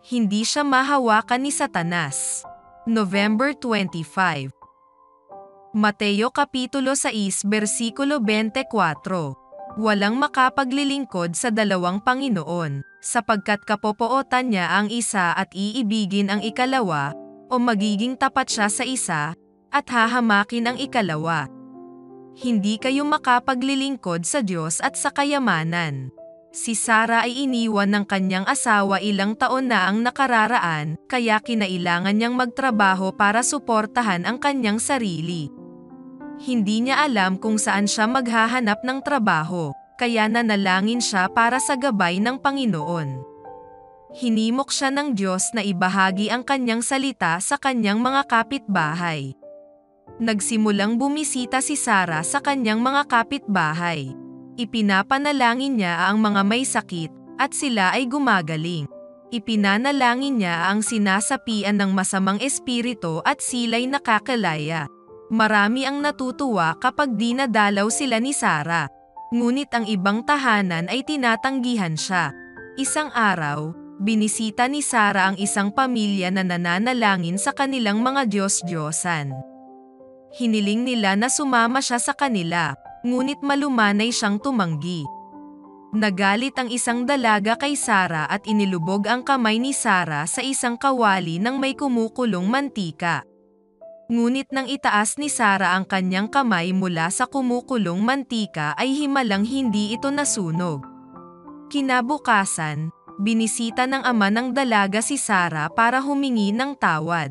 Hindi siya mahawakan ni Satanas. November 25. Mateo Kapitulo 6 Versikulo 24. Walang makapaglilingkod sa dalawang Panginoon, sapagkat kapopootan niya ang isa at iibigin ang ikalawa, o magiging tapat siya sa isa, at hahamakin ang ikalawa. Hindi kayo makapaglilingkod sa Diyos at sa kayamanan. Si Sarah ay iniwan ng kanyang asawa ilang taon na ang nakararaan, kaya kinailangan niyang magtrabaho para suportahan ang kanyang sarili. Hindi niya alam kung saan siya maghahanap ng trabaho, kaya nanalangin siya para sa gabay ng Panginoon. Hinimok siya ng Diyos na ibahagi ang kanyang salita sa kanyang mga kapitbahay. Nagsimulang bumisita si Sarah sa kanyang mga kapitbahay. Ipinapanalangin niya ang mga may sakit, at sila ay gumagaling. Ipinanalangin niya ang sinasapian ng masamang espiritu at sila'y nakakalaya. Marami ang natutuwa kapag dinadalaw sila ni Sarah. Ngunit ang ibang tahanan ay tinatanggihan siya. Isang araw, binisita ni Sarah ang isang pamilya na nananalangin sa kanilang mga Diyos-Diyosan. Hiniling nila na sumama siya sa kanila, ngunit malumanay siyang tumanggi. Nagalit ang isang dalaga kay Sarah at inilubog ang kamay ni Sarah sa isang kawali ng may kumukulong mantika. Ngunit nang itaas ni Sarah ang kanyang kamay mula sa kumukulong mantika ay himalang hindi ito nasunog. Kinabukasan, binisita ng ama ng dalaga si Sarah para humingi ng tawad.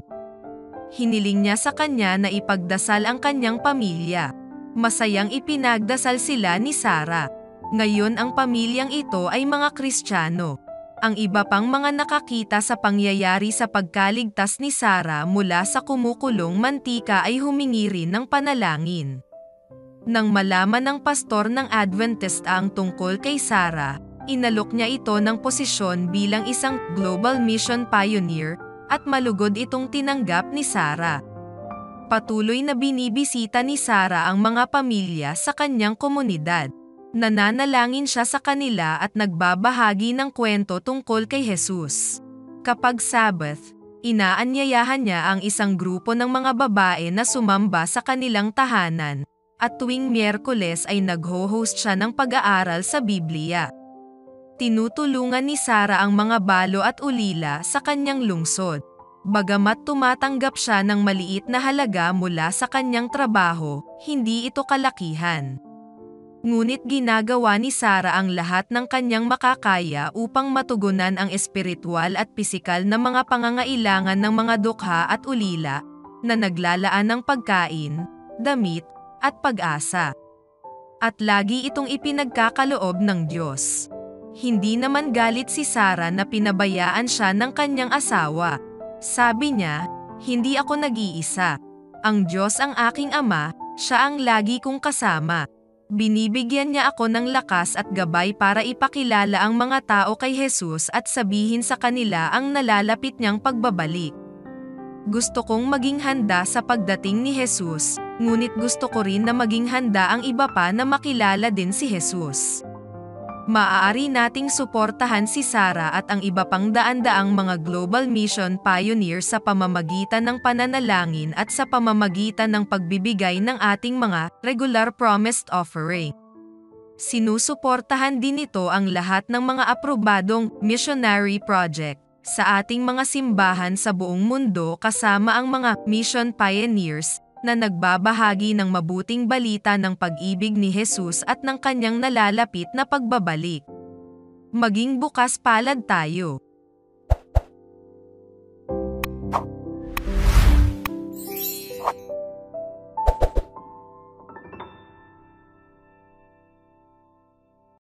Hiniling niya sa kanya na ipagdasal ang kanyang pamilya. Masayang ipinagdasal sila ni Sarah. Ngayon ang pamilyang ito ay mga Kristiyano. Ang iba pang mga nakakita sa pangyayari sa pagkaligtas ni Sarah mula sa kumukulong mantika ay humingi rin ng panalangin. Nang malaman ng pastor ng Adventist ang tungkol kay Sarah, inalok niya ito ng posisyon bilang isang global mission pioneer, at malugod itong tinanggap ni Sarah. Patuloy na binibisita ni Sarah ang mga pamilya sa kanyang komunidad. Nananalangin siya sa kanila at nagbabahagi ng kwento tungkol kay Jesus. Kapag Sabbath, inaanyayahan niya ang isang grupo ng mga babae na sumamba sa kanilang tahanan, at tuwing Miyerkules ay nagho-host siya ng pag-aaral sa Biblia. Tinutulungan ni Sarah ang mga balo at ulila sa kanyang lungsod. Bagamat tumatanggap siya ng maliit na halaga mula sa kanyang trabaho, hindi ito kalakihan. Ngunit ginagawa ni Sarah ang lahat ng kanyang makakaya upang matugunan ang espiritual at pisikal na mga pangangailangan ng mga dukha at ulila, na naglalaan ng pagkain, damit, at pag-asa. At lagi itong ipinagkakaloob ng Diyos. Hindi naman galit si Sarah na pinabayaan siya ng kanyang asawa. Sabi niya, "Hindi ako nag-iisa. Ang Diyos ang aking ama, siya ang lagi kong kasama." Binibigyan niya ako ng lakas at gabay para ipakilala ang mga tao kay Jesus at sabihin sa kanila ang nalalapit niyang pagbabalik. Gusto kong maging handa sa pagdating ni Jesus, ngunit gusto ko rin na maging handa ang iba pa na makilala din si Jesus. Maaari nating suportahan si Sarah at ang iba pang daan-daang mga global mission pioneers sa pamamagitan ng pananalangin at sa pamamagitan ng pagbibigay ng ating mga regular promised offering. Sinusuportahan din ito ang lahat ng mga aprobadong missionary project sa ating mga simbahan sa buong mundo kasama ang mga mission pioneers na nagbabahagi ng mabuting balita ng pag-ibig ni Jesus at ng kanyang nalalapit na pagbabalik. Maging bukas palad tayo.